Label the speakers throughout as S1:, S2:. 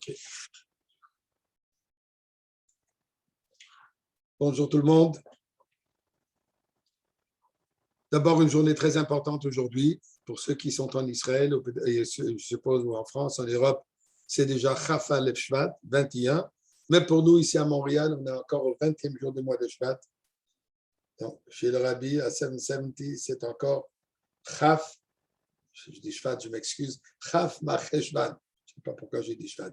S1: OK. Bonjour tout le monde. D'abord, une journée très importante aujourd'hui pour ceux qui sont en Israël, et je suppose ou en France, en Europe, c'est déjà Chaf Alef Shvat, 21. Mais pour nous, ici à Montréal, on est encore au 20e jour du mois de Shvat. Donc, chez le Rabbi, à 770, c'est encore Chaf, je dis Shvat, je m'excuse, Chaf Marcheshvan. Je ne sais pas pourquoi j'ai dit Shvat.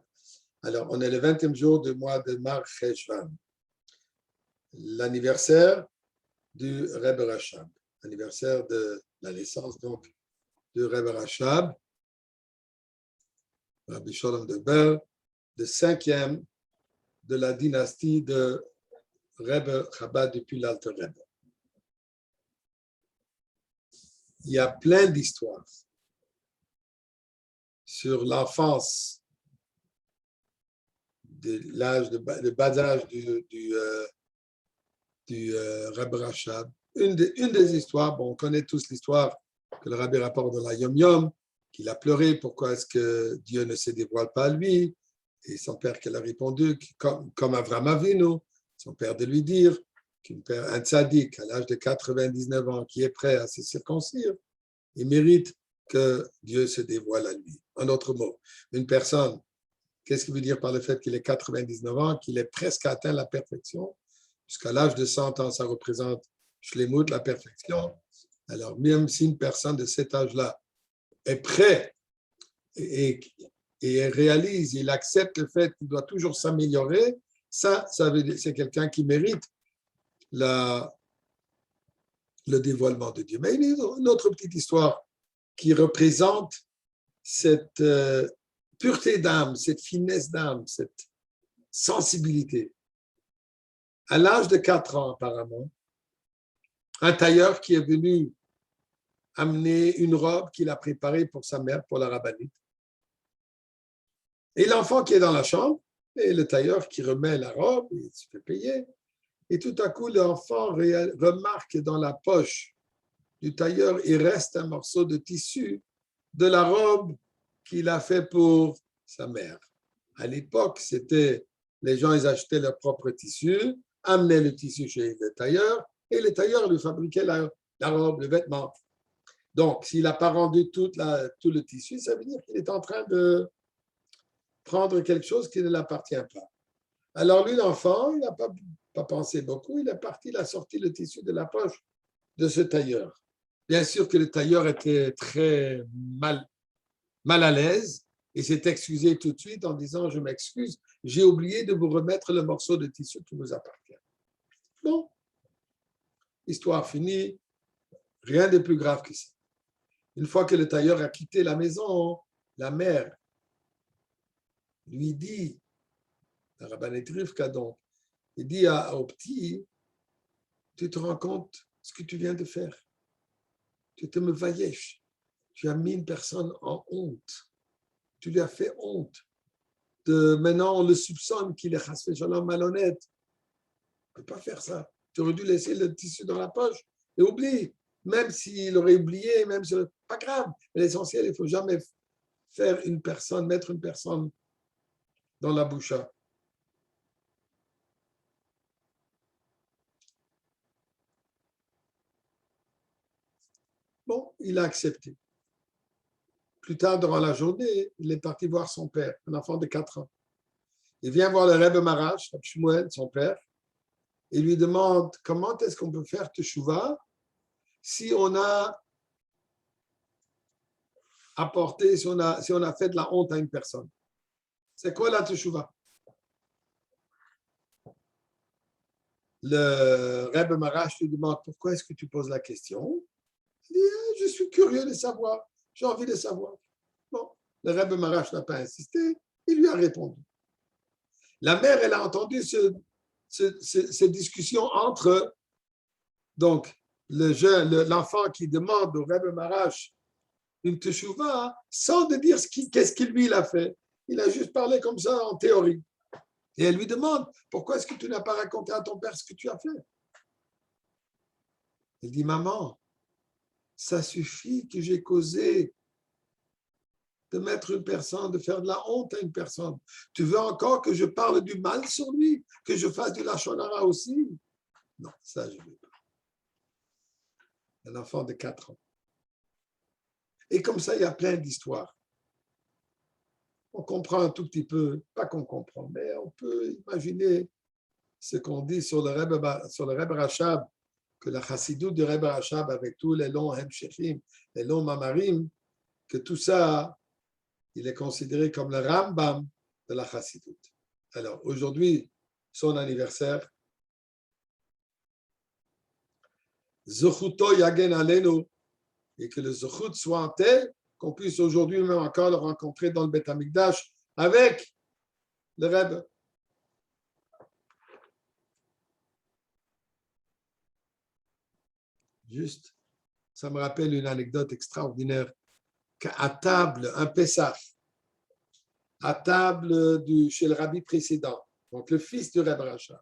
S1: Alors, on est le 20e jour du mois de Marcheshvan. L'anniversaire du Rebbe Rashab, anniversaire de la naissance donc du Rebbe Rashab, Rabbi Sholem de Ber, le 5e de la dynastie de Rebbe Chabad depuis l'Alter Rebbe. Il y a plein d'histoires sur l'enfance, de l'âge de bas âge du Rebbe Rashab. Une des histoires, bon, on connaît tous l'histoire que le Rabbi rapporte dans la Yom Yom, qu'il a pleuré, pourquoi est-ce que Dieu ne se dévoile pas à lui, et son père qui a répondu, comme Avraham Avinu, son père de lui dire qu'un tzaddik à l'âge de 99 ans qui est prêt à se circoncire, il mérite que Dieu se dévoile à lui. En d'autres mots, une personne, qu'est-ce qu'il veut dire par le fait qu'il ait 99 ans, qu'il ait presque atteint la perfection, jusqu'à l'âge de 100 ans, ça représente Shlemut, la perfection. Alors, même si une personne de cet âge-là est prêt et réalise, il accepte le fait qu'il doit toujours s'améliorer, ça veut dire c'est quelqu'un qui mérite le dévoilement de Dieu. Mais il y a une autre petite histoire qui représente cette pureté d'âme, cette finesse d'âme, cette sensibilité. À l'âge de 4 ans, apparemment, un tailleur qui est venu amener une robe qu'il a préparée pour sa mère, pour la rabbinite. Et l'enfant qui est dans la chambre, et le tailleur qui remet la robe, il se fait payer. Et tout à coup, l'enfant remarque dans la poche du tailleur, il reste un morceau de tissu de la robe qu'il a fait pour sa mère. À l'époque, les gens, ils achetaient leur propre tissu, amenaient le tissu chez le tailleur, et le tailleur lui fabriquait la robe, le vêtement. Donc, s'il n'a pas rendu tout le tissu, ça veut dire qu'il est en train de prendre quelque chose qui ne l'appartient pas. Alors, lui, l'enfant, il n'a pas pensé beaucoup, il est parti, il a sorti le tissu de la poche de ce tailleur. Bien sûr que le tailleur était très mal à l'aise et s'est excusé tout de suite en disant « Je m'excuse, j'ai oublié de vous remettre le morceau de tissu qui vous appartient. » Bon, histoire finie, rien de plus grave que ça. Une fois que le tailleur a quitté la maison, la mère lui dit, la rabbinite Rivka donc, il dit au petit, tu te rends compte ce que tu viens de faire. Tu te me vaillèches. Tu as mis une personne en honte. Tu lui as fait honte. Maintenant, on le soupçonne qu'il est chasvé shalom malhonnête. Tu ne peux pas faire ça. Tu aurais dû laisser le tissu dans la poche et oublie. Même s'il aurait oublié, même si pas grave. Mais l'essentiel, il ne faut jamais mettre une personne dans la boucha. Bon, il a accepté. Plus tard, durant la journée, il est parti voir son père, un enfant de 4 ans. Il vient voir le Rebbe Marash, Shmuel, son père, et lui demande comment est-ce qu'on peut faire teshuva si on a apporté, si on a fait de la honte à une personne. C'est quoi la teshuva? Le Rebbe Marash lui demande pourquoi est-ce que tu poses la question? Il dit, je suis curieux de savoir, j'ai envie de savoir. Bon, le Rebbe Marash n'a pas insisté, il lui a répondu. La mère, elle a entendu cette discussion entre donc l'enfant qui demande au Rebbe Marash une teshuva sans de dire qu'est-ce qu'il lui a fait. Il a juste parlé comme ça en théorie. Et elle lui demande, pourquoi est-ce que tu n'as pas raconté à ton père ce que tu as fait? Il dit, maman, ça suffit que j'ai causé de mettre une personne, de faire de la honte à une personne. Tu veux encore que je parle du mal sur lui, que je fasse du lachon hara aussi? Non, ça, je ne veux pas. Un enfant de 4 ans. Et comme ça, il y a plein d'histoires. On comprend un tout petit peu, pas qu'on comprend, mais on peut imaginer ce qu'on dit sur le Rebbe Rachab, que la chassidoute du Rebbe Rachab, avec tous les longs hemshechim, les longs mamarim, que tout ça, il est considéré comme le Rambam de la chassidoute. Alors, aujourd'hui, son anniversaire, Zechuto Yagen Alenu, et que le Zechut soit tel qu'on puisse aujourd'hui même encore le rencontrer dans le Beth Amikdash avec le Rebbe. Juste, ça me rappelle une anecdote extraordinaire qu'à table, un Pessah, à table chez le rabbi précédent, donc le fils du Rebbe Rachab,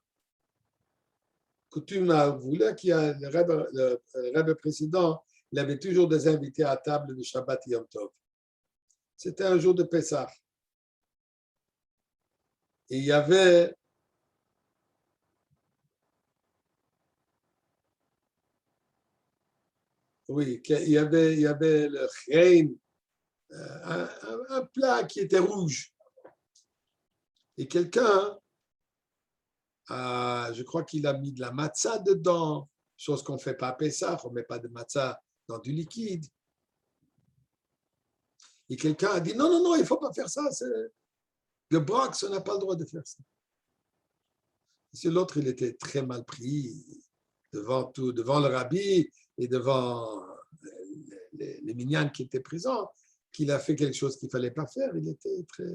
S1: coutume voulait qu'il y ait le Rebbe précédent, il avait toujours des invités à table de Shabbat Yom Tov. C'était un jour de Pessah. Et il y avait il y avait le chrein, un plat qui était rouge. Et quelqu'un, je crois qu'il a mis de la matzah dedans, chose qu'on ne fait pas à Pessah, on ne met pas de matzah dans du liquide. Et quelqu'un a dit, non, non, non, il ne faut pas faire ça, le Bronx, on n'a pas le droit de faire ça. Et l'autre, il était très mal pris devant le rabbi et devant les minyanes qui étaient présents, qu'il a fait quelque chose qu'il ne fallait pas faire. Il était très...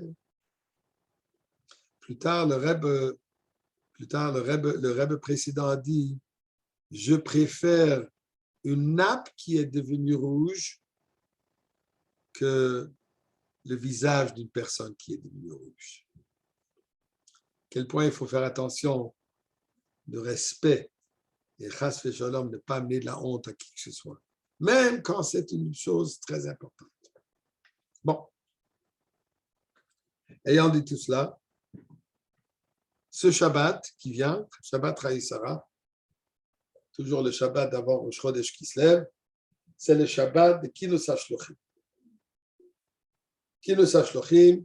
S1: Plus tard, le Rebbe précédent a dit, je préfère une nappe qui est devenue rouge que le visage d'une personne qui est devenue rouge. Quel point il faut faire attention de respect et chas v'shalom, ne pas amener de la honte à qui que ce soit, même quand c'est une chose très importante. Bon, ayant dit tout cela, ce Shabbat qui vient, Shabbat Haïsara, toujours le Shabbat d'avant Rosh Chodesh qui se lève, c'est le Shabbat de Kinus HaShlochim. Kinus HaShlochim,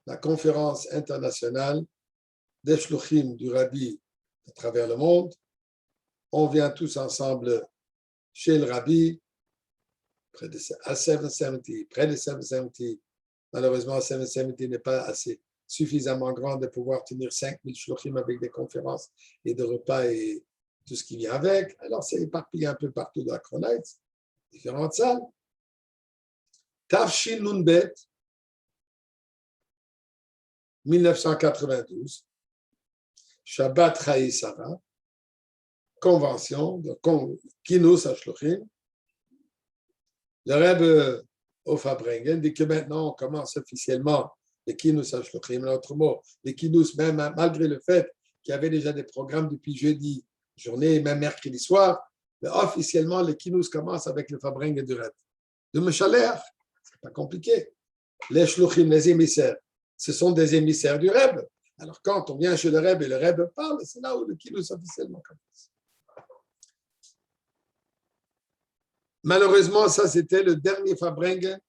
S1: la conférence internationale des Shlochim du Rabbi à travers le monde. On vient tous ensemble chez le Rabbi, près de 770. Malheureusement, 770 n'est pas assez suffisamment grand de pouvoir tenir 5000 shlochim avec des conférences et des repas et tout ce qui vient avec. Alors, c'est éparpillé un peu partout dans la Kronheitz, différentes salles. Tafshin Nunbet, 1992, Shabbat Haïsara, convention, de Kinus HaShlochim. Le Rebbe Ofabringen dit que maintenant on commence officiellement les Kinus HaShlochim. En d'autres mots, les Kinus, même malgré le fait qu'il y avait déjà des programmes depuis jeudi, journée, même mercredi soir, mais officiellement les Kinus commencent avec le Fabringen du Rebbe. De Meshaler, c'est pas compliqué. Les Shlochim, les émissaires, ce sont des émissaires du Rebbe. Alors quand on vient chez le Rebbe et le Rebbe parle, c'est là où le Kinus officiellement commence. Malheureusement, ça, c'était le dernier Fabringen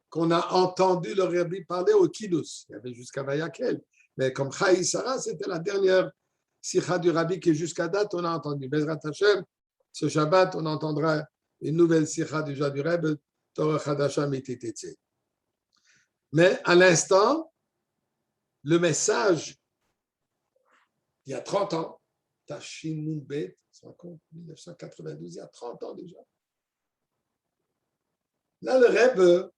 S1: qu'on a entendu le Rabbi parler au Kinus. Il y avait jusqu'à Vayakel. Mais comme Haïsara, c'était la dernière sikha du Rabbi que jusqu'à date, on a entendu. Bezrat Hashem, ce Shabbat, on entendra une nouvelle sikha déjà du Rabbi, Torah Chadasha Mititetse. Mais à l'instant, le message, il y a 30 ans, Tashin Nunbet, 1992, il y a 30 ans déjà. Là, le Rebbe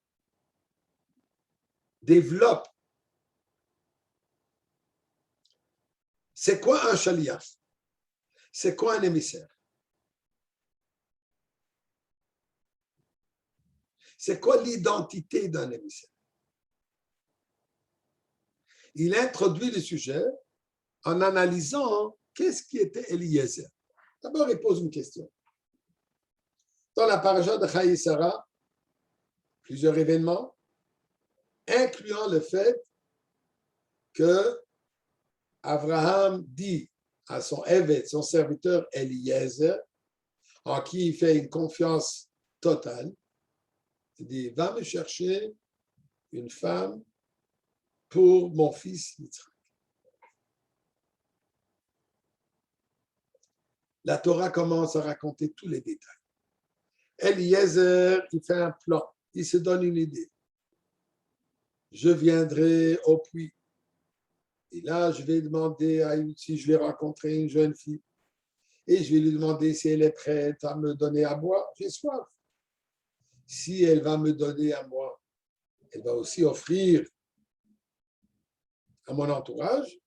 S1: développe. C'est quoi un shaliach? C'est quoi un émissaire? C'est quoi l'identité d'un émissaire? Il introduit le sujet en analysant qu'est-ce qui était Eliezer. D'abord, il pose une question. Dans la paracha de Haïsara, plusieurs événements. incluant le fait que Abraham dit à son évêque, son serviteur Eliezer, en qui il fait une confiance totale, il dit, va me chercher une femme pour mon fils Yitzhak. La Torah commence à raconter tous les détails. Eliezer, il fait un plan, il se donne une idée. Je viendrai au puits. Et là, je vais demander à si je vais rencontrer une jeune fille. Et je vais lui demander si elle est prête à me donner à boire. J'ai soif. Si elle va me donner à moi, elle va aussi offrir à mon entourage.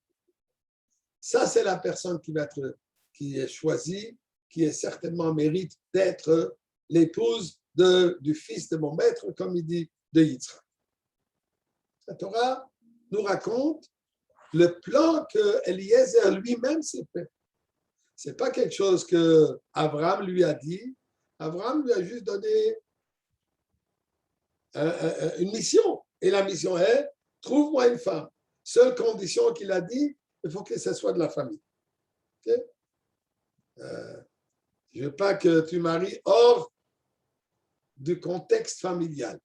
S1: Ça, c'est la personne qui est choisie, qui est certainement mérite d'être l'épouse du fils de mon maître, comme il dit, de Yitzhak. La Torah nous raconte le plan que Eliezer lui-même s'est fait. Ce n'est pas quelque chose que Abraham lui a dit. Abraham lui a juste donné une mission. Et la mission est, trouve-moi une femme. Seule condition qu'il a dit, il faut que ce soit de la famille. Okay? Je ne veux pas que tu maries hors du contexte familial.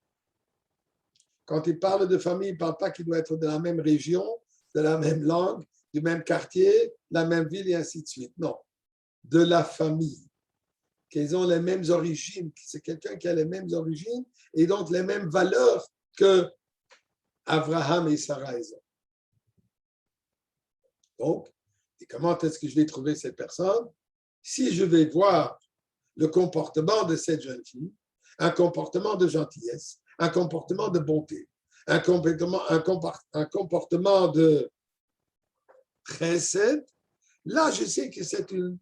S1: Quand il parle de famille, il ne parle pas qu'il doit être de la même région, de la même langue, du même quartier, la même ville et ainsi de suite. Non, de la famille. Qu'ils ont les mêmes origines, c'est quelqu'un qui a les mêmes origines et donc les mêmes valeurs que Abraham et Sarah. Donc, et comment est-ce que je vais trouver cette personne? Si je vais voir le comportement de cette jeune fille, un comportement de gentillesse, un comportement de bonté, un comportement de chesed, là, je sais que c'est une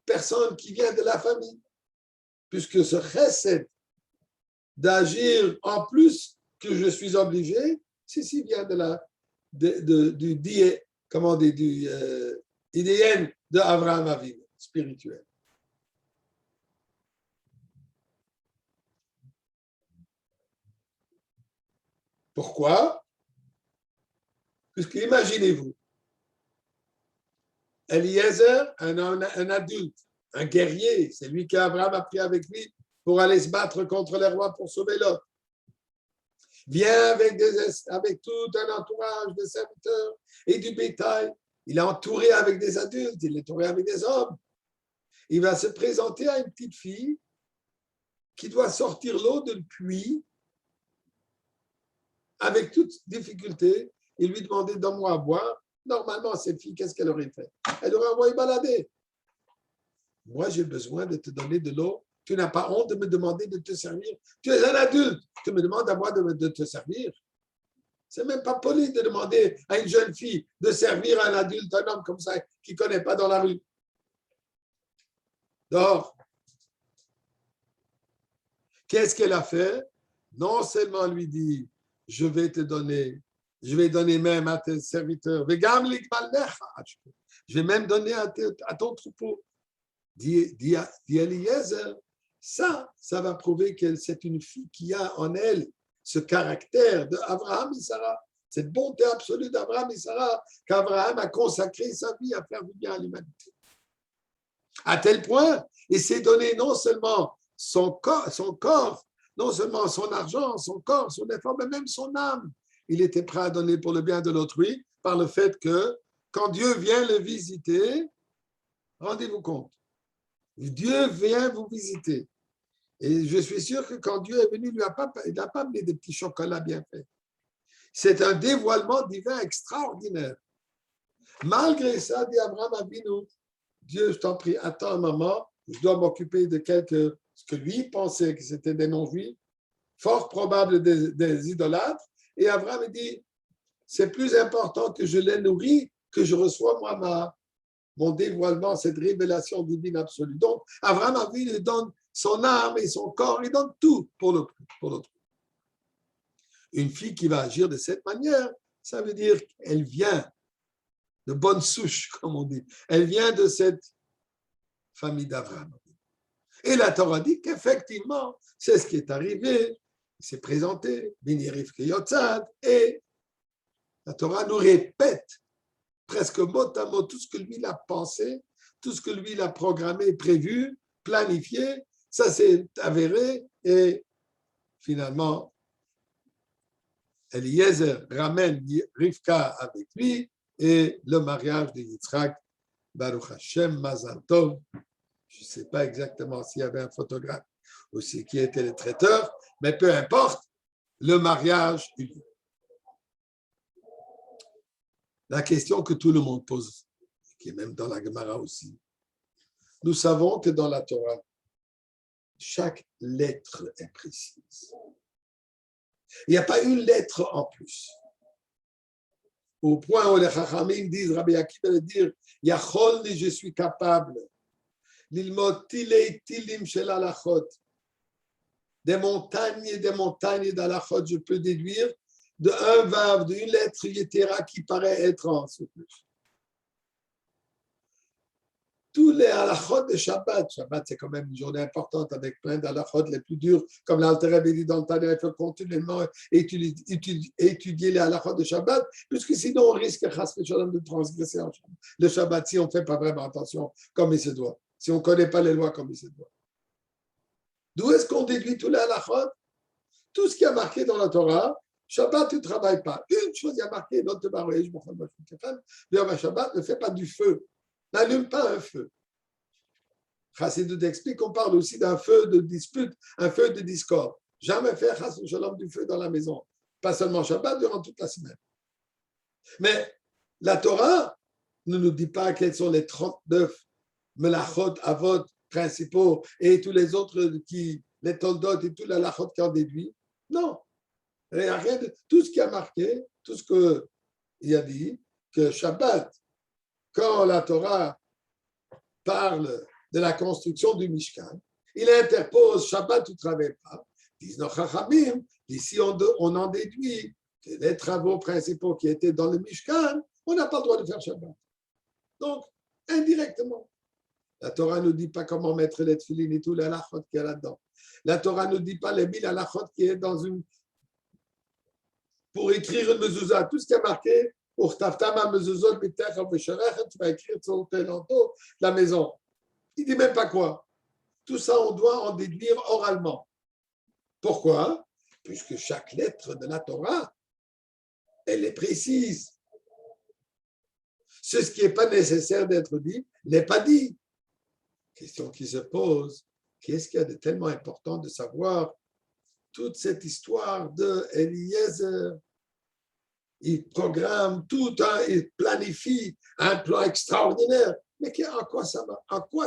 S1: personne qui vient de la famille, puisque ce chesed d'agir en plus que je suis obligé, ceci vient du IDN de Abraham Avinu, spirituel. Pourquoi? Puisque imaginez-vous, Eliezer, un adulte, un guerrier, c'est lui qu'Abraham a pris avec lui pour aller se battre contre les rois pour sauver Lot. Vient avec tout un entourage de serviteurs et du bétail. Il est entouré avec des adultes, il est entouré avec des hommes. Il va se présenter à une petite fille qui doit sortir l'eau du puits avec toute difficulté et lui demander donne-moi à boire. Normalement, cette fille, qu'est-ce qu'elle aurait fait? Elle aurait envoyé balader. Moi, j'ai besoin de te donner de l'eau. Tu n'as pas honte de me demander de te servir. Tu es un adulte. Tu me demandes à moi de te servir. C'est même pas poli de demander à une jeune fille de servir un adulte, un homme comme ça, qui ne connaît pas dans la rue. Donc, qu'est-ce qu'elle a fait? Non seulement lui dit, je vais te donner, je vais donner même à tes serviteurs, je vais même donner à ton troupeau. Dit Eliezer, ça va prouver que c'est une fille qui a en elle ce caractère d'Abraham et Sarah, cette bonté absolue d'Abraham et Sarah, qu'Abraham a consacré sa vie à faire du bien à l'humanité. À tel point, il s'est donné non seulement son corps, non seulement son argent, son corps, son effort, mais même son âme. Il était prêt à donner pour le bien de l'autrui par le fait que quand Dieu vient le visiter, rendez-vous compte, Dieu vient vous visiter. Et je suis sûr que quand Dieu est venu, il n'a pas amené des petits chocolats bien faits. C'est un dévoilement divin extraordinaire. Malgré ça, dit Abraham Avinu, Dieu, je t'en prie, attends un moment, je dois m'occuper de ce que lui pensait que c'était des non-juifs, fort probable des idolâtres. Et Abraham dit, c'est plus important que je les nourris, que je reçois moi mon dévoilement, cette révélation divine absolue. Donc, Abraham Avinu, il donne son âme et son corps, il donne tout pour l'autre. Une fille qui va agir de cette manière, ça veut dire qu'elle vient de bonne souche, comme on dit. Elle vient de cette famille d'Abraham. Et la Torah dit qu'effectivement, c'est ce qui est arrivé. il s'est présenté, Bini Rivka Yotzad, et la Torah nous répète presque mot à mot tout ce que lui il a pensé, tout ce que lui il a programmé, prévu, planifié, ça s'est avéré, et finalement, Eliezer ramène Rivka avec lui, et le mariage de Yitzhak, Baruch Hashem, Mazal Tov. Je ne sais pas exactement s'il y avait un photographe ou qui était le traiteur, mais peu importe, le mariage eut lieu. La question que tout le monde pose, qui est même dans la Gemara aussi, nous savons que dans la Torah, chaque lettre est précise. Il n'y a pas une lettre en plus. Au point où les Chachamim disent, Rabbi Akiva veut dire, Yacholni, je suis capable, l'ilmot tilei tilim shel halachot, des montagnes et des montagnes d'halachot, je peux déduire de un vav, d'une lettre yetera qui paraît être en plus. Tous les halachot de Shabbat, Shabbat c'est quand même une journée importante avec plein d'halachot les plus durs, comme l'Alter Rebbe dit dans le Tanya, il faut continuellement étudier les halachot de Shabbat, puisque sinon on risque de transgresser le Shabbat si on ne fait pas vraiment attention comme il se doit, si on ne connaît pas les lois comme il se doit. D'où est-ce qu'on déduit tous les halachot? Tout ce qui est marqué dans la Torah, Shabbat, tu ne travailles pas. Une chose, il y a marqué, Shabbat, ne fais pas du feu. N'allume pas un feu. Chassidut explique qu'on parle aussi d'un feu de dispute, un feu de discorde. Jamais faire Shalom du feu dans la maison. Pas seulement Shabbat, durant toute la semaine. Mais la Torah ne nous dit pas quels sont les 39 melachot, avot principaux et tous les autres les toldot et tout la lachot qui en déduit. Non. Il n'y a rien de tout ce qui a marqué, tout ce qu'il a dit, que Shabbat, quand la Torah parle de la construction du Mishkan, il interpose Shabbat, tu ne travailles pas. Disent nos Chachamim, ici on en déduit que les travaux principaux qui étaient dans le Mishkan, on n'a pas le droit de faire Shabbat. Donc, indirectement. La Torah ne nous dit pas comment mettre les tefilines et tout, la halachot qui est là-dedans. La Torah ne nous dit pas les 1000 halachot qui est dans une. Pour écrire une mezuzah, tout ce qui est marqué, pour taftama mezuzot, tu vas écrire sur tes linteaux la maison. Il ne dit même pas quoi. Tout ça, on doit en déduire oralement. Pourquoi? Puisque chaque lettre de la Torah, elle est précise. Ce qui n'est pas nécessaire d'être dit n'est pas dit. Question qui se pose, qu'est-ce qu'il y a de tellement important de savoir toute cette histoire de Eliezer? Il programme il planifie un plan extraordinaire. Mais en quoi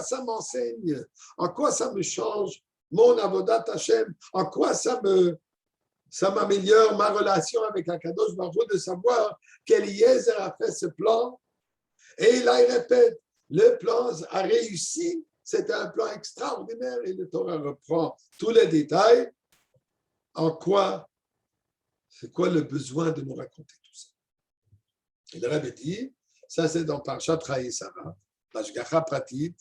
S1: ça m'enseigne? En quoi ça me change mon avodat Hashem? En quoi ça m'améliore ma relation avec Akadosh Baruch Hu de savoir qu'Eliezer a fait ce plan? Et là, il répète, le plan a réussi, c'était un plan extraordinaire et le Torah reprend tous les détails. En quoi, c'est quoi le besoin de nous raconter tout ça? Et le Rebbe dit, ça c'est dans Parshat Chayei Sarah, l'Ashgacha Pratit,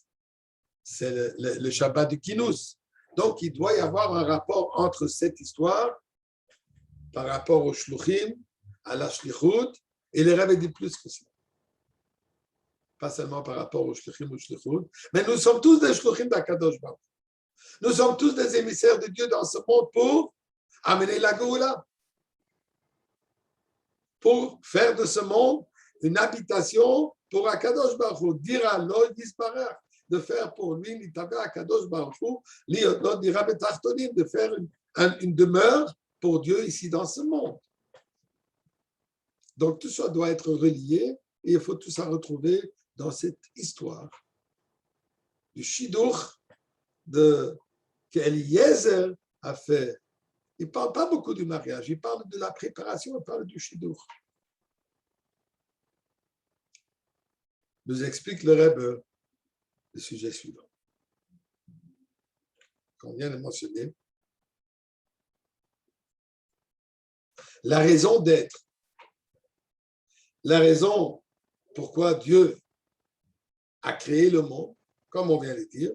S1: c'est le Shabbat du Kinous. Donc il doit y avoir un rapport entre cette histoire par rapport au Shluchim, à la Shlichut, et le Rebbe dit plus que ça. Pas seulement par rapport au Shluchim ou Shlichut, mais nous sommes tous des Shluchim d'Akadosh Baruch Hu. Nous sommes tous des émissaires de Dieu dans ce monde pour amener la Géoula, pour faire de ce monde une habitation pour Akadosh Baruch Hu, dire à l'Oïd disparare, de faire pour lui, Akadosh Baruch Hu, de faire une demeure pour Dieu ici dans ce monde. Donc tout ça doit être relié et il faut tout ça retrouver dans cette histoire du Shidduch qu'Eliezer a fait. Il ne parle pas beaucoup du mariage, il parle de la préparation, il parle du Shidduch. Nous explique le Rebbe le sujet suivant, qu'on vient de mentionner. La raison d'être, la raison pourquoi Dieu a créé le monde, comme on vient de dire,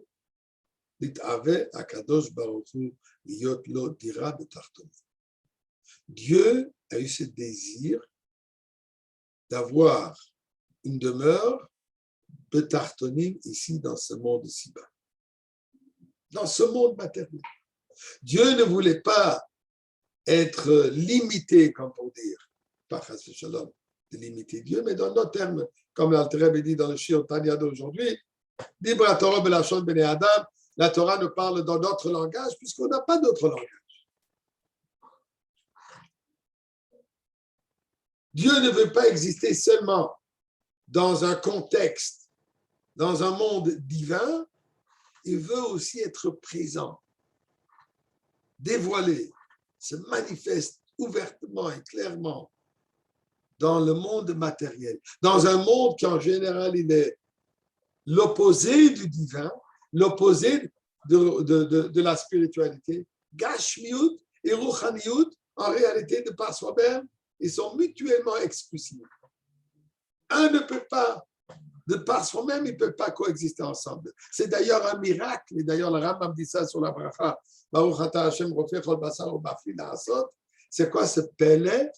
S1: L'itave akadosh baruch hu liyot lo dira betartonim. Dieu a eu ce désir d'avoir une demeure betartonim ici dans ce monde ci-bas, dans ce monde matériel. Dieu ne voulait pas être limité, comme pour dire, pas chas v'shalom, de limiter Dieu, mais dans nos termes, comme l'Alter Rebbe dit dans le Shir Tanya d'aujourd'hui, Libre à Torah belashon bnei Adam, la Torah nous parle dans notre langage, puisqu'on n'a pas d'autre langage. Dieu ne veut pas exister seulement dans un contexte, dans un monde divin, il veut aussi être présent, dévoilé, se manifeste ouvertement et clairement dans le monde matériel, dans un monde qui en général il est l'opposé du divin, l'opposé de la spiritualité. Gashmiut et Ruchaniut, en réalité, de par soi-même, ils sont mutuellement exclusifs. Un ne peut pas, de par soi-même, ils ne peuvent pas coexister ensemble. C'est d'ailleurs un miracle, et d'ailleurs le Rambam dit ça sur la bracha, Baruch ata Hashem rofeh chol basar umafli la'asot. C'est quoi ce pélé?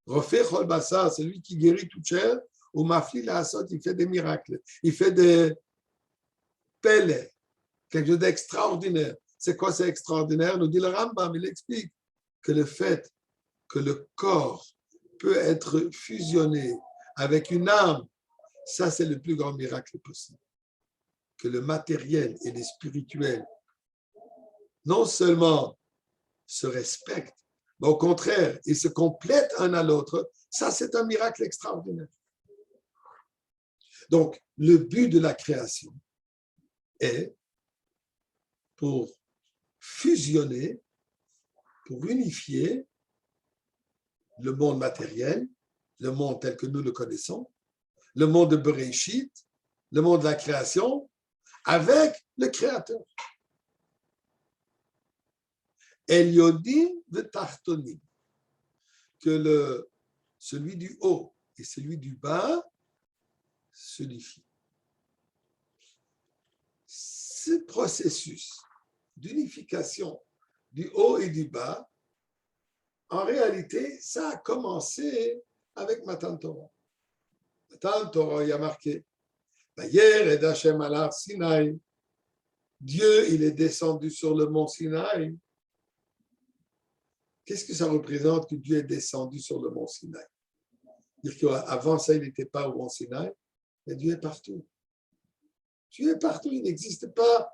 S1: Rofeh chol basar, c'est lui qui guérit toute chair, umafli la'asot, il fait des miracles, il fait des pélé, quelque chose d'extraordinaire. C'est quoi c'est extraordinaire? Nous dit le Rambam, il explique que le fait que le corps peut être fusionné avec une âme, ça c'est le plus grand miracle possible. Que le matériel et le spirituel non seulement se respectent, mais au contraire, ils se complètent un à l'autre. Ça c'est un miracle extraordinaire. Donc, le but de la création est pour fusionner, pour unifier le monde matériel, le monde tel que nous le connaissons, le monde de Bereshit, le monde de la création, avec le Créateur. Eliodim v'tartonim, que celui du haut et celui du bas s'unifient. Ce processus d'unification du haut et du bas, en réalité, ça a commencé avec Matan Torah. Matan Torah, il y a marqué Vayered Hashem al har Sinaï. Dieu, il est descendu sur le mont Sinaï. Qu'est-ce que ça représente que Dieu est descendu sur le mont Sinaï? Dire qu'avant ça, il n'était pas au mont Sinaï, mais Dieu est partout. Dieu est partout, il n'existe pas.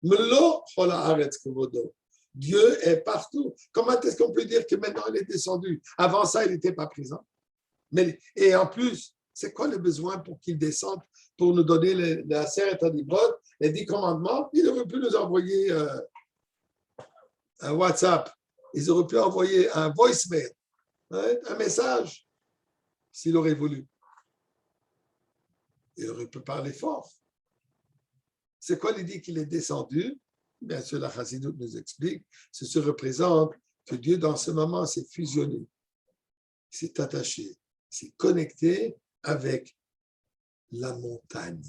S1: Melo chola haaretz kevodo. Dieu est partout. Comment est-ce qu'on peut dire que maintenant il est descendu? Avant ça, il n'était pas présent. Et en plus, c'est quoi le besoin pour qu'il descende, pour nous donner la Aseret HaDibrot, les 10 commandements? Il aurait pu nous envoyer un WhatsApp. Ils auraient pu envoyer un voicemail, un message, s'il aurait voulu. Il aurait pu parler fort. C'est quoi l'idée qu'il est descendu? Bien sûr, la Chassidoute nous explique. Ceci représente que Dieu, dans ce moment, s'est fusionné, s'est attaché, s'est connecté avec la montagne.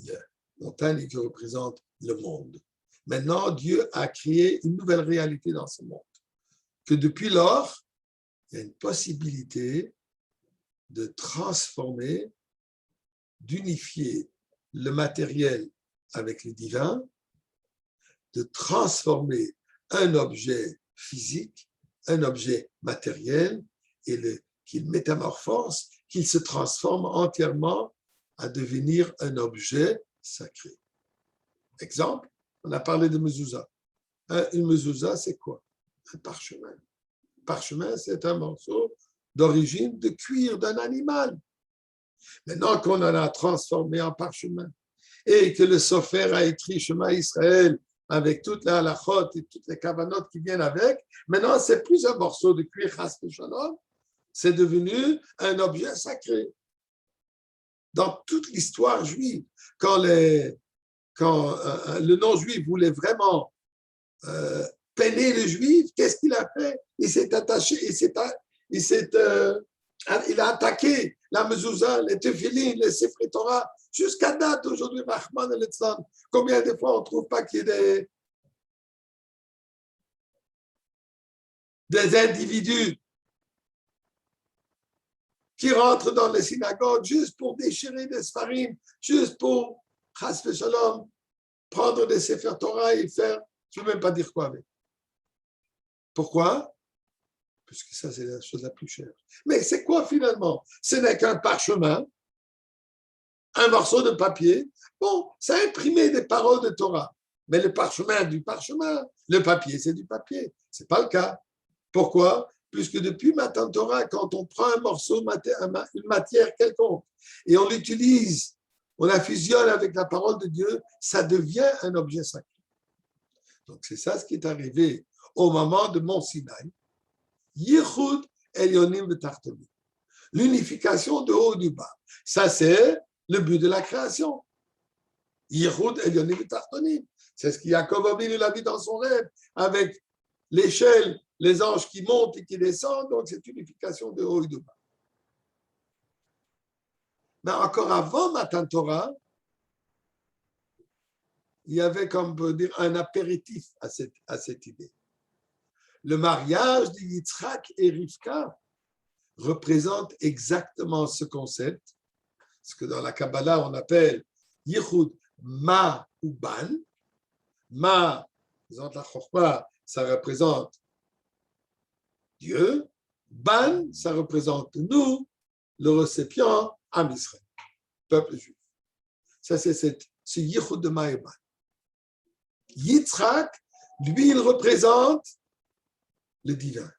S1: Montagne qui représente le monde. Maintenant, Dieu a créé une nouvelle réalité dans ce monde. Que depuis lors, il y a une possibilité de transformer, d'unifier le matériel avec le divin, de transformer un objet physique, un objet matériel, et qu'il métamorphose, qu'il se transforme entièrement à devenir un objet sacré. Exemple, on a parlé de mezouza. Une mezouza, c'est quoi? Un parchemin. Parchemin, c'est un morceau d'origine de cuir d'un animal. Maintenant qu'on en a transformé en parchemin et que le Sofer a écrit Shema Israël avec toute la halachot et toutes les kavanotes qui viennent avec, maintenant c'est plus un morceau de cuir chas v'shalom, c'est devenu un objet sacré. Dans toute l'histoire juive, quand le non-juif voulait vraiment peiner les juifs, qu'est-ce qu'il a fait? Il s'est attaché, il s'est Il a attaqué la mezouza, les tefilin, les sefri Torah, jusqu'à date aujourd'hui, Rahman el Etzlan. Combien de fois on ne trouve pas qu'il y ait des individus qui rentrent dans les synagogues juste pour déchirer des sfarim, juste pour, chas v'shalom, prendre des sefer Torah et faire, je ne veux même pas dire quoi avec. Pourquoi? Parce que ça, c'est la chose la plus chère. Mais c'est quoi finalement? Ce n'est qu'un parchemin, un morceau de papier. Bon, ça a imprimé des paroles de Torah. Mais le parchemin du parchemin, le papier, c'est du papier. Ce n'est pas le cas. Pourquoi? Puisque depuis Matan Torah, quand on prend un morceau, une matière quelconque, et on l'utilise, on la fusionne avec la parole de Dieu, ça devient un objet sacré. Donc c'est ça ce qui est arrivé au moment de Mont Sinaï. Yichud Elyonim V'Tartonim. L'unification de haut et du bas. Ça, c'est le but de la création. Yichud Elyonim V'Tartonim. C'est ce que Yaakov Avinu l'a vu dans son rêve, avec l'échelle, les anges qui montent et qui descendent, donc c'est unification de haut et de bas. Mais encore avant Matan Torah, il y avait, comme on peut dire, un apéritif à cette idée. Le mariage de Yitzhak et Rivka représente exactement ce concept, ce que dans la Kabbalah on appelle Yichud Ma ou Ban. Ma, la Chokma, ça représente Dieu. Ban, ça représente nous, le récipient, Am Israël, peuple juif. Ça, c'est ce Yichud de Ma et Ban. Yitzhak, lui, il représente le divin.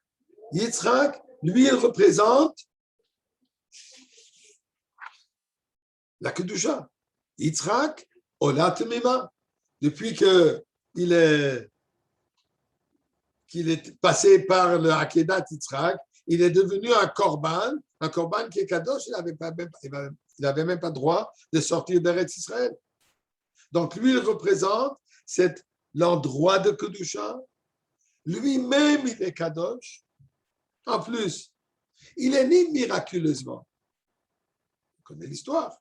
S1: Yitzhak, lui, il représente la Kedusha. Yitzhak, Olat Mima. Depuis qu'il est passé par le Hakedat Yitzhak, il est devenu un korban qui est kadosh, il n'avait même pas droit de sortir d'Eretz Israël. Donc lui, il représente l'endroit de Kedusha. Lui-même, il est kadosh. En plus, il est né miraculeusement. On connaît l'histoire.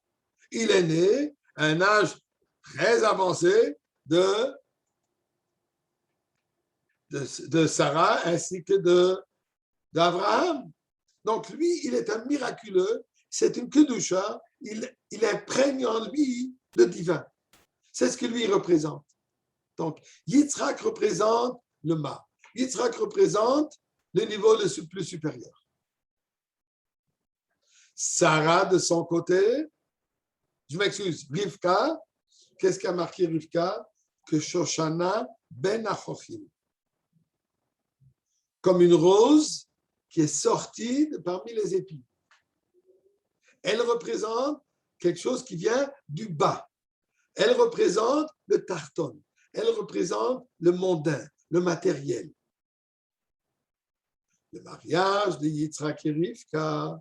S1: Il est né à un âge très avancé de Sarah ainsi que d'Abraham. Donc lui, il est un miraculeux, c'est une kedusha, il imprègne en lui le divin. C'est ce que lui représente. Donc Yitzhak représente le Ma. Yitzhak représente le niveau le plus supérieur. Sarah, de son côté, je m'excuse, Rivka, qu'est-ce qu'a marqué Rivka? Que Shoshana ben Achochim. Comme une rose qui est sortie de parmi les épis. Elle représente quelque chose qui vient du bas. Elle représente le tarton. Elle représente le mondain, le matériel. Le mariage de Yitzhak et Rivka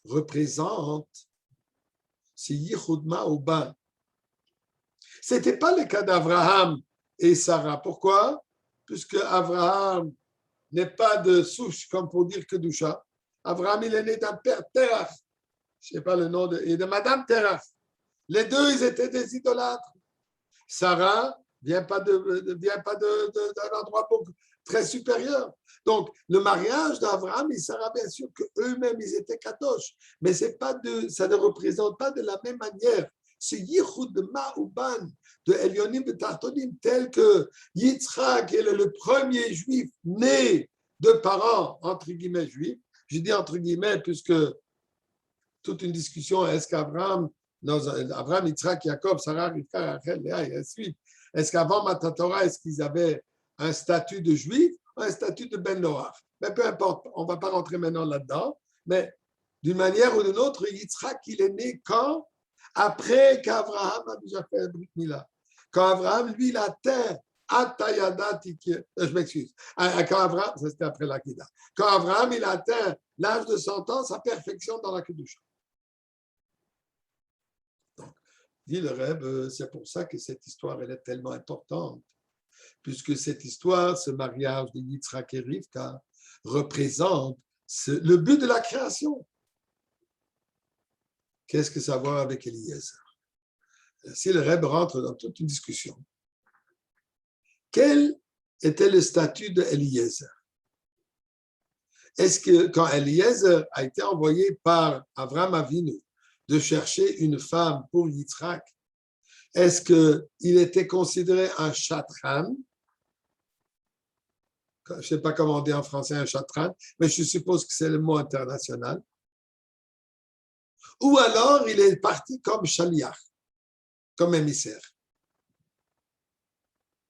S1: représente ce Yichud Ma'uban. Ce n'était pas le cas d'Abraham et Sarah. Pourquoi? Puisque Abraham n'est pas de souche, comme pour dire Kedusha. Abraham, il est né d'un père Terach. Je ne sais pas le nom et de madame Terach. Les deux, ils étaient des idolâtres. Sarah ne vient pas d'un endroit très supérieur. Donc, le mariage d'Abraham et Sarah, bien sûr qu'eux-mêmes, ils étaient kadosh. Mais ça ne représente pas de la même manière ce Yichud de Ma'uban, de Elyonim de Tartonim, tel que Yitzhak est le premier juif né de parents, entre guillemets, juifs. Je dis entre guillemets, puisque toute une discussion, est-ce qu'Abraham, Yitzhak, Jacob, Sarah, Rivka, Rachel, Léa, et ainsi de suite, est-ce qu'avant Matan Torah, est-ce qu'ils avaient un statut de juif ou un statut de Ben Noach? Mais peu importe, on ne va pas rentrer maintenant là-dedans, mais d'une manière ou d'une autre, Yitzhak, il est né quand? Après qu'Abraham a déjà fait un Brit Mila. Quand Abraham, lui, il atteint je m'excuse. Quand Abraham, ça c'était après l'Akida. Quand Abraham, il atteint l'âge de 100 ans, sa perfection dans la Kedusha. Donc, dit le Rebbe, c'est pour ça que cette histoire, elle est tellement importante. Puisque cette histoire, ce mariage de Yitzhak et Rivka, représente le but de la création. Qu'est-ce que ça a à voir avec Eliezer? Si le Rebbe rentre dans toute une discussion, quel était le statut de Eliezer? Est-ce que quand Eliezer a été envoyé par Avraham Avinu de chercher une femme pour Yitzhak, est-ce qu'il était considéré un chatran? Je ne sais pas comment on dit en français un chatran, mais je suppose que c'est le mot international. Ou alors il est parti comme shaliach, comme émissaire.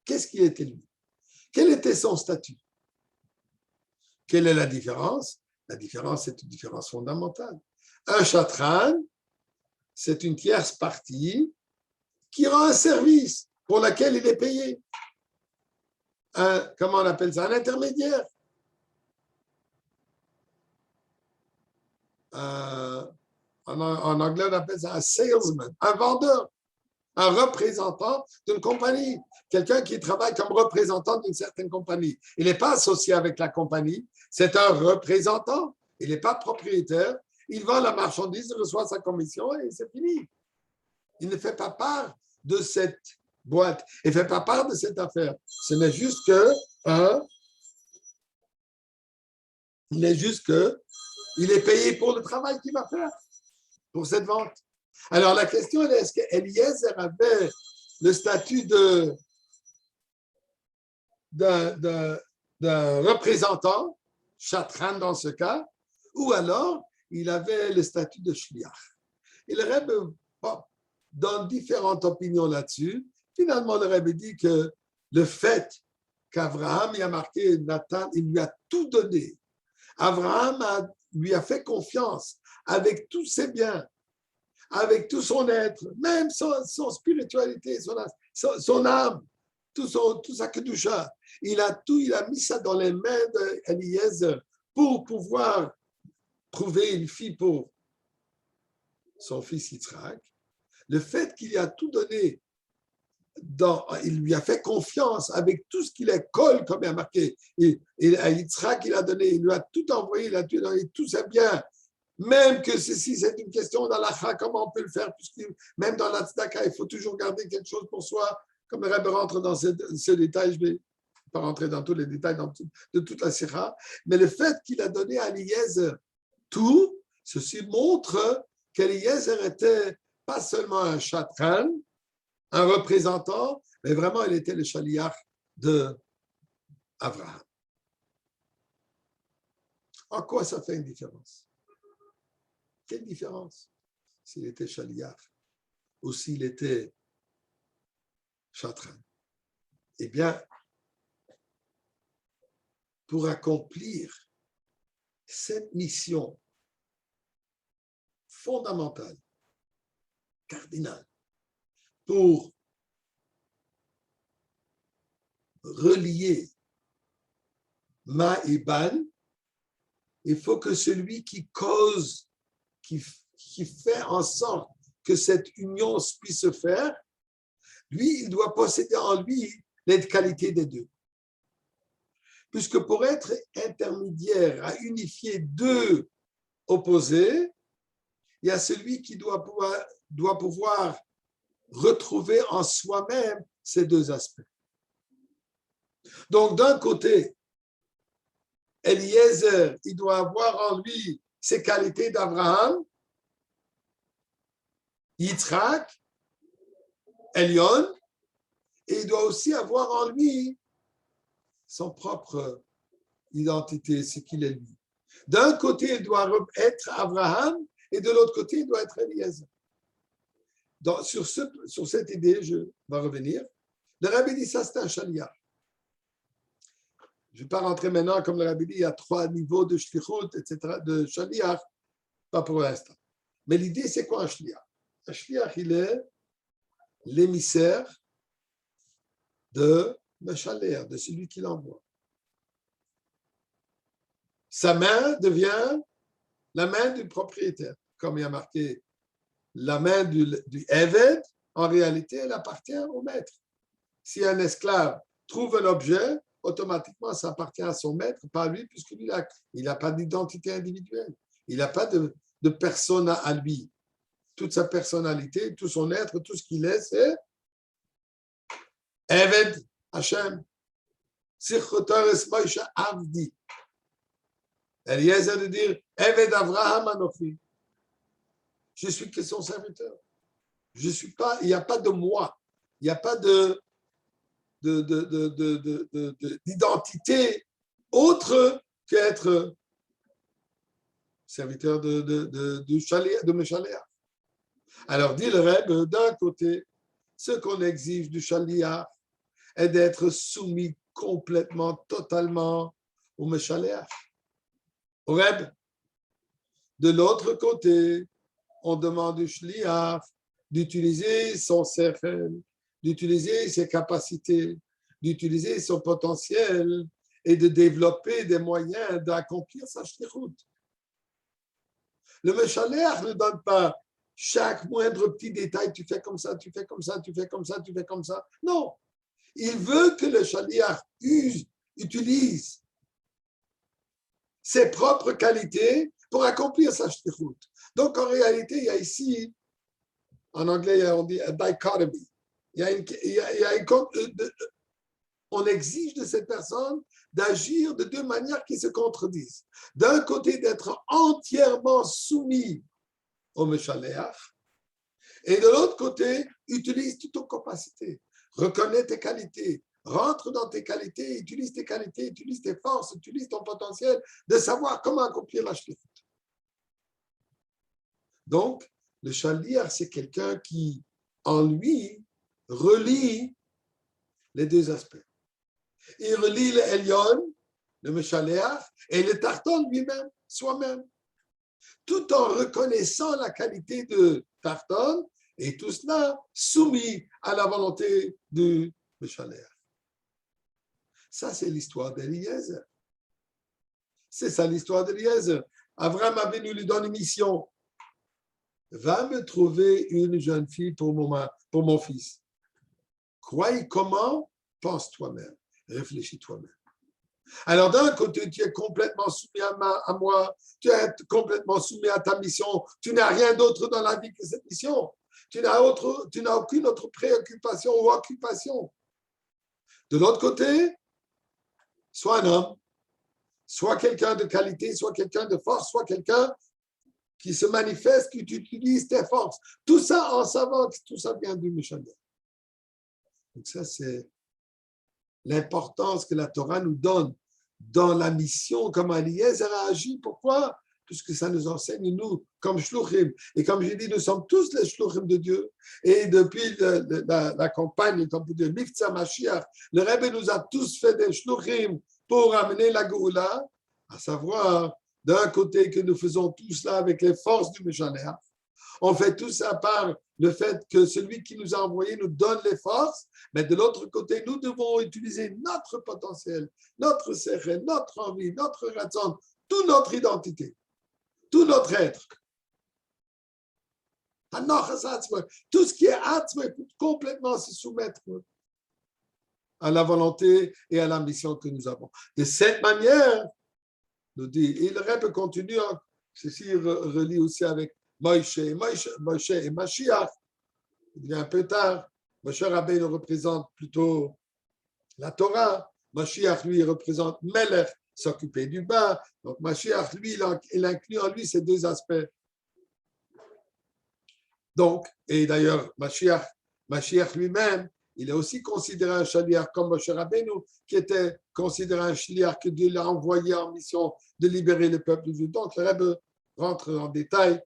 S1: Qu'est-ce qu'il était lui? Quel était son statut? Quelle est la différence? La différence, c'est une différence fondamentale. Un chatran, c'est une tierce partie qui rend un service pour lequel il est payé. Comment on appelle ça? Un intermédiaire. En anglais, on appelle ça un salesman, un vendeur, un représentant d'une compagnie, quelqu'un qui travaille comme représentant d'une certaine compagnie. Il n'est pas associé avec la compagnie, c'est un représentant, il n'est pas propriétaire, il vend la marchandise, il reçoit sa commission et c'est fini. Il ne fait pas part de cette boîte, il ne fait pas part de cette affaire. Ce n'est juste que, il est payé pour le travail qu'il va faire, pour cette vente. Alors la question est, est-ce qu'Eliezer avait le statut d'un représentant, chatran dans ce cas, ou alors il avait le statut de shliach. Et le Rebbe donne différentes opinions là-dessus. Finalement, le Rebbe dit que le fait qu'Abraham y a marqué Nathan, il lui a tout donné. Abraham lui a fait confiance avec tous ses biens, avec tout son être, même son spiritualité, son âme, tout sa kedusha. Il a mis ça dans les mains d'Eliezer pour pouvoir trouver une fille pour son fils Yitzhak. Le fait qu'il a tout donné, il lui a fait confiance avec tout ce qu'il est colle, comme il a marqué. Et à Yitzhak, il a donné, il lui a tout envoyé, il a tout donné, tout ses biens. Même que ceci, c'est une question dans l'Acha, comment on peut le faire, puisque même dans la Tzedaka, il faut toujours garder quelque chose pour soi. Comme le Rebbe rentre dans ce détail, je ne vais pas rentrer dans tous les détails de toute la Sikha, mais le fait qu'il a donné à Eliezer tout, ceci montre qu'Eliezer était pas seulement un chatran, un représentant, mais vraiment, il était le shaliach d'Abraham. En quoi ça fait une différence? Quelle différence s'il était shaliach ou s'il était chatran? Eh bien, pour accomplir cette mission fondamentale, cardinale, pour relier Ma et Ban, il faut que celui qui cause, qui fait en sorte que cette union puisse se faire, lui, il doit posséder en lui les qualités des deux. Puisque pour être intermédiaire à unifier deux opposés, il y a celui qui doit pouvoir retrouver en soi-même ces deux aspects. Donc, d'un côté, Eliezer, il doit avoir en lui ces qualités d'Abraham, Yitzhak, Elion, et il doit aussi avoir en lui son propre identité, ce qu'il est lui. D'un côté, il doit être Abraham, et de l'autre côté, il doit être Eliezer. Donc, sur cette idée, je vais revenir. Le Rabbi dit ça, c'est un shaliach. Je ne vais pas rentrer maintenant, comme le Rabbi dit, il y a 3 niveaux de shlichut, etc., de shaliach, pas pour l'instant. Mais l'idée, c'est quoi un shliach? Un shliach, il est l'émissaire de Meshaler, de celui qui l'envoie. Sa main devient la main du propriétaire. Comme il y a marqué, la main du Eved, en réalité, elle appartient au maître. Si un esclave trouve un objet, automatiquement, ça appartient à son maître, pas à lui, puisqu'il n'a pas d'identité individuelle. Il n'a pas de personne à lui. toute sa personnalité, tout son être, tout ce qu'il est, c'est Eved Hashem. Sichotares Moshe Avdi. Eliezer de dire Eved Avraham Anofi. Je suis que son serviteur. Je suis pas, il n'y a pas de moi. Il n'y a pas d'identité autre qu'être serviteur de Meshaléa. Alors, dit le Rebbe, d'un côté, ce qu'on exige du Shalia est d'être soumis complètement, totalement au Meshaléa, au Rebbe. De l'autre côté, on demande du Shliach d'utiliser son sechel, d'utiliser ses capacités, d'utiliser son potentiel et de développer des moyens d'accomplir sa shlichut. Le Meshaléach ne donne pas chaque moindre petit détail, tu fais comme ça, tu fais comme ça, tu fais comme ça, tu fais comme ça. Non, il veut que le Shaliach utilise ses propres qualités pour accomplir sa shlichut. Donc, en réalité, il y a ici, en anglais, on dit a dichotomy. On exige de cette personne d'agir de deux manières qui se contredisent. D'un côté, d'être entièrement soumis au Meshaléach, et de l'autre côté, utilise toutes tes capacités, reconnais tes qualités, rentre dans tes qualités, utilise tes forces, utilise ton potentiel de savoir comment accomplir la shlichut. Donc, le Shaliach, c'est quelqu'un qui, en lui, relie les deux aspects. Il relie le Elyon, le Meshaléach, et le Tarton lui-même, soi-même, tout en reconnaissant la qualité de Tarton, et tout cela soumis à la volonté du Meshaléach. Ça, c'est l'histoire d'Eliezer. C'est ça l'histoire d'Eliezer. Abraham Avinu lui donne une mission. Va me trouver une jeune fille pour mon fils. Crois comment? Pense toi-même. Réfléchis toi-même. Alors, d'un côté, tu es complètement soumis à moi, tu es complètement soumis à ta mission, tu n'as rien d'autre dans la vie que cette mission. Tu n'as aucune autre préoccupation ou occupation. De l'autre côté, sois un homme, soit quelqu'un de qualité, soit quelqu'un de force, soit quelqu'un qui se manifeste, qui utilise tes forces. Tout ça en savant que tout ça vient du Meshaléach. Donc ça, c'est l'importance que la Torah nous donne dans la mission, comme Eliezer a agi. Pourquoi? Puisque ça nous enseigne, nous, comme shluchim. Et comme j'ai dit, nous sommes tous les shluchim de Dieu. Et depuis la campagne, comme vous dites, Miftzah Mashiach, le Rebbe nous a tous fait des shluchim pour amener la Géoula, à savoir, d'un côté, que nous faisons tout cela avec les forces du Meshaléach. On fait tout ça par le fait que celui qui nous a envoyés nous donne les forces, mais de l'autre côté, nous devons utiliser notre potentiel, notre sechel, notre envie, notre raison, toute notre identité, tout notre être. Tout ce qui est atma, il faut complètement se soumettre à la volonté et à la mission que nous avons. De cette manière, nous dit, et le Rebbe continue, ceci relie aussi avec Moshe et Mashiach. Il vient un peu tard. Moshe Rabbeinu représente plutôt la Torah. Mashiach, lui, représente Melech, s'occuper du bas. Donc, Mashiach, lui, il inclut en lui ces deux aspects. Donc, et d'ailleurs, Mashiach lui-même, il est aussi considéré un shaliach comme Moshe Rabbeinu, qui était considéré un shaliach que Dieu l'a envoyé en mission de libérer le peuple juif. Donc, le Rebbe rentre en détail.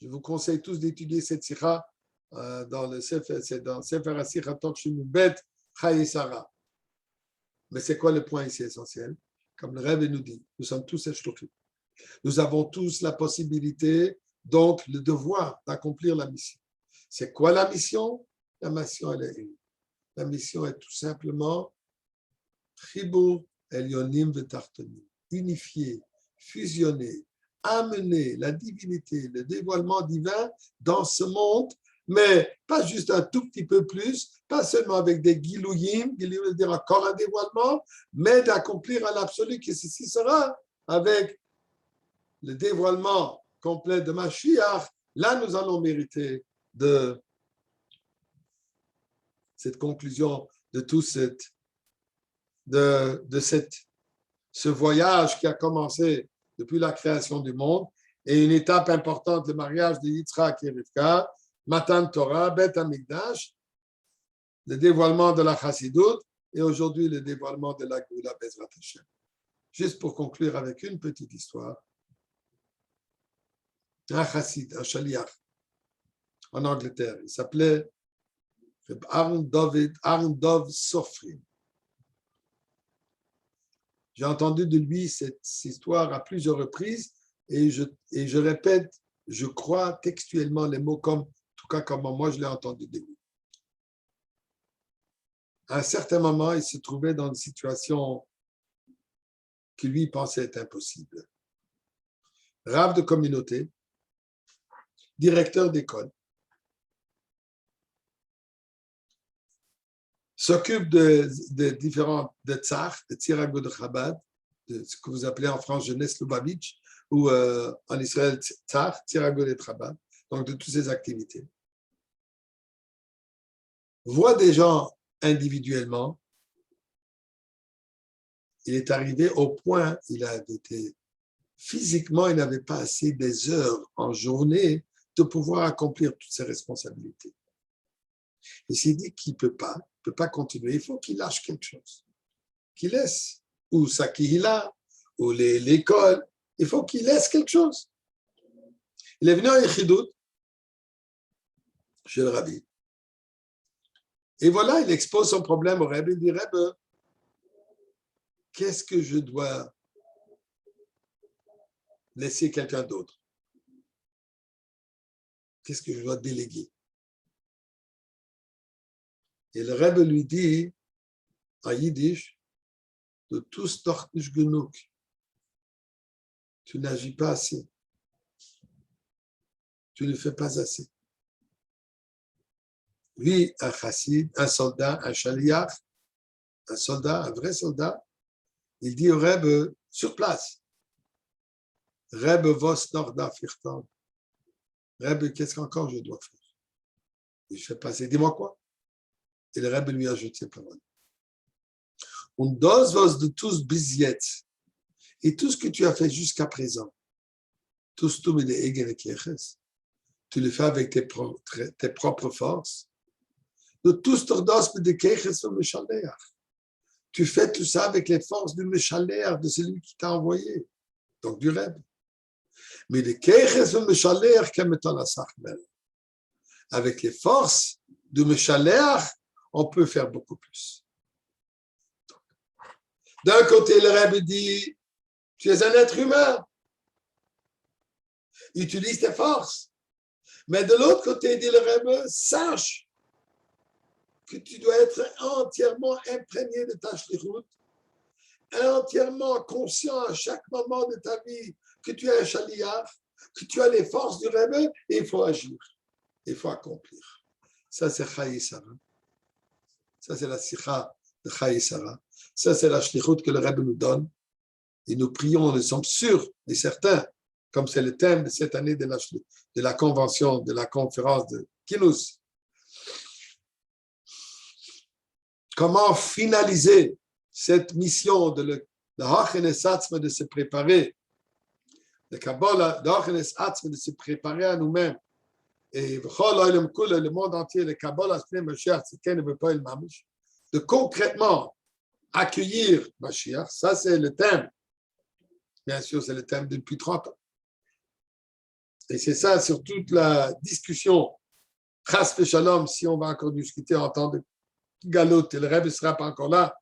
S1: Je vous conseille tous d'étudier cette sikha dans le Sefer, c'est dans Sefer HaSikha Tokshinu Bet Chaye Sarah. Mais c'est quoi le point ici essentiel? Comme le Rebbe nous dit, nous sommes tous shluchim. Nous avons tous la possibilité, donc le devoir d'accomplir la mission. C'est quoi la mission? La mission, elle est une. La mission est tout simplement Chibur Elyonim Vetartonim, unifier, fusionner, amener la divinité, le dévoilement divin dans ce monde, mais pas juste un tout petit peu plus, pas seulement avec des gilouyim, dire encore un dévoilement, mais d'accomplir à l'absolu que ceci sera avec le dévoilement complet de Mashiach Là, nous allons mériter de cette conclusion, de tout ce voyage qui a commencé depuis la création du monde et une étape importante, le mariage de Yitzhak et Rivka, Matan Torah, Bet Hamikdash, le dévoilement de la Chassidoute et aujourd'hui le dévoilement de la Geoula Bezrat Hashem. Juste pour conclure avec une petite histoire, un chassid, un shaliach en Angleterre, il s'appelait Aaron Dov Sofrim. J'ai entendu de lui cette histoire à plusieurs reprises et je répète, je crois textuellement les mots comme, en tout cas comme moi je l'ai entendu de lui. À un certain moment, il se trouvait dans une situation qui lui pensait être impossible. Rav de communauté, directeur d'école, s'occupe de différents de tsar, de Tirago de Chabad, de ce que vous appelez en France jeunesse Lubavitch, ou en Israël tsar, Tirago de Chabad, donc de toutes ces activités. Voit des gens individuellement. Il est arrivé au point, il a été physiquement, il n'avait pas assez des heures en journée de pouvoir accomplir toutes ses responsabilités. Il s'est dit qu'il ne peut pas continuer. Il faut qu'il lâche quelque chose, qu'il laisse, ou sa kihila, ou l'école. Il faut qu'il laisse quelque chose. Il est venu à Yechidout, chez le Rabbi. Et voilà, il expose son problème au Rabbi. Il dit, Rabbi, qu'est-ce que je dois laisser quelqu'un d'autre? Qu'est-ce que je dois déléguer? Et le Rebbe lui dit, en yiddish, de tous tortisch genug. Tu n'agis pas assez. Tu ne fais pas assez. Lui, un chassid, un soldat, un shaliach, un soldat, un vrai soldat, il dit au Rebbe, sur place, Rebbe vos norda firtan. Rebbe, qu'est-ce qu'encore je dois faire? Il fait passer, dis-moi quoi? Et le Rebbe lui ajoute ces paroles. Und das was du tust bis jetzt, et tout ce que tu as fait jusqu'à présent, tust du mit der eigenen Kirches, tu le fais avec tes propres forces. Du tust doch das mit der Kirches vom Meshalleach. Tu fais tout ça avec les forces du Meshalleach, de celui qui t'a envoyé, donc du Rebbe. Mais les Kirches vom Meshalleach kemeton asach mel. Avec les forces du Meshalleach, on peut faire beaucoup plus. D'un côté, le Rebbe dit, tu es un être humain. Utilise tes forces. Mais de l'autre côté, dit le Rebbe, sache que tu dois être entièrement imprégné de ta shlichut, entièrement conscient à chaque moment de ta vie que tu es un shaliach, que tu as les forces du Rebbe et il faut agir, il faut accomplir. Ça, c'est Chaye Sarah. Ça, c'est la sikha de Chaye Sarah. Ça, c'est la shlichut que le Rebbe nous donne. Et nous prions, nous sommes sûrs et certains, comme c'est le thème de cette année de la convention, de la conférence de Kinous. Comment finaliser cette mission de Hachenes Atzma, de se préparer, de Kabbalah, de Hachenes Atzma, de se préparer à nous-mêmes. Et le monde entier, le Kabbalah, de concrètement accueillir Mashiach, ça c'est le thème. Bien sûr, c'est le thème depuis 30 ans. Et c'est ça sur toute la discussion. Chas v'shalom, si on va encore discuter en temps de galoute et le Rebbe ne sera pas encore là,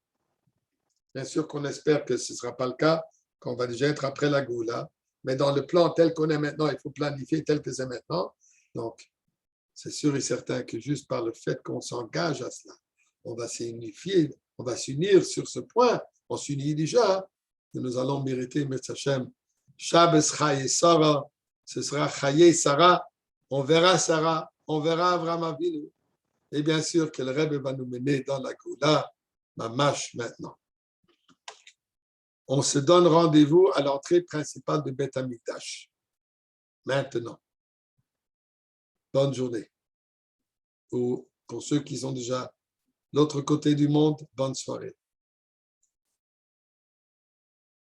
S1: bien sûr qu'on espère que ce ne sera pas le cas, qu'on va déjà être après la Goula. Mais dans le plan tel qu'on est maintenant, il faut planifier tel que c'est maintenant. Donc, c'est sûr et certain que juste par le fait qu'on s'engage à cela, on va s'unifier, on va s'unir sur ce point. On s'unit déjà. Et nous allons mériter, Mirz Hashem, Shabbos Chaye Sarah, ce sera Chaye Sarah, on verra Sarah, on verra Avraham Avinu. Et bien sûr que le Rebbe va nous mener dans la Goula, Mamash maintenant. On se donne rendez-vous à l'entrée principale de Beth Amikdash. Maintenant. bonne journée. Ou pour ceux qui sont déjà de l'autre côté du monde, bonne soirée.